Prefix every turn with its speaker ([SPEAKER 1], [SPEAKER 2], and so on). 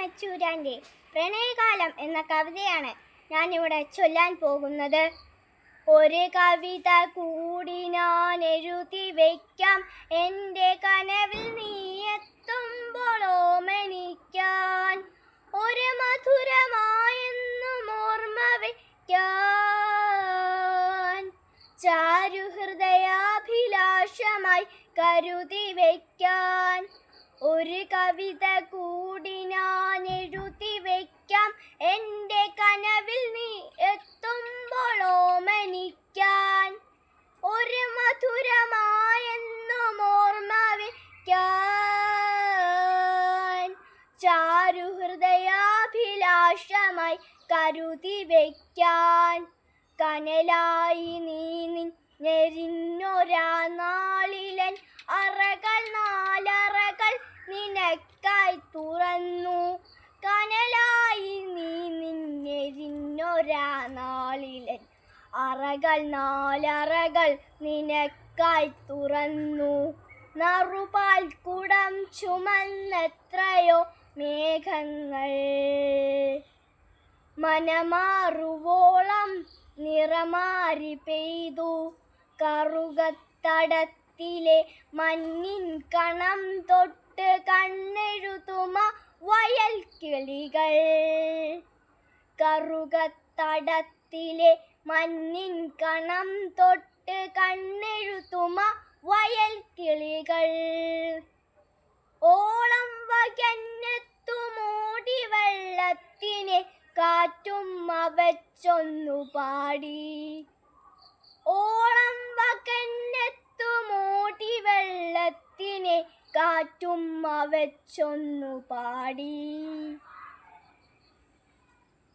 [SPEAKER 1] മച്ചൂരാൻ്റെ പ്രണയകാലം എന്ന കവിതയാണ് ഞാനിവിടെ ചൊല്ലാൻ പോകുന്നത്. ഒരു കവിത കൂടി ഞാൻ എഴുതി വയ്ക്കാം, എൻ്റെ കനവിൽ നീ എത്തുമ്പോൾ ഓമനിക്കാൻ. ഒരു മധുരമായെന്നും ഓർമ്മ വയ്ക്കാൻ, ചാരുഹൃദയാഭിലാഷമായി കരുതി വയ്ക്കാൻ. ഒരു കവിത കൂടി ഞാൻ എഴുതി വയ്ക്കാം, എൻ്റെ കനവിൽ നീ എത്തുമ്പോൾ ഓമനിക്കാൻ. ഒരു മധുരമായെന്നും ഓർമ്മ വയ്ക്കാൻ, ചാരുഹൃദയാഭിലാഷമായി കരുതി വയ്ക്കാൻ. കനലായി നീ നിന്നെരിഞ്ഞൊരാ നാളിലൻ അറകൾ നാലറകൾ നിനക്കായി തുറന്നു. കനലായി നീ നിന്നെരിഞ്ഞൊരാ നാളിലൻ അറകൾ നാലറകൾ നിനക്കായി തുറന്നു. നറുപാൽ കുടം ചുമന്നെത്രയോ മേഘങ്ങൾ, മനമാറുവോളം നിറമാരി പെയ്തു. കറുകത്തടത്തിലെ മഞ്ഞിൻ കണം തൊട്ട് കണ്ണെഴുതുമ വയൽ കിളികൾ. കറുകത്തടത്തിലെ മഞ്ഞിൻ കണം തൊട്ട് കണ്ണെഴുതുമ വയൽ കിളികൾ. ഓളം വകഞ്ഞെത്തു മൂടി വെള്ളത്തിനെ കാറ്റും അവച്ചൊന്നു പാടി. ഓളം വകഞ്ഞെത്തു മൂടി വെള്ളത്തിനെ കാറ്റും അവച്ചൊന്നു പാടി.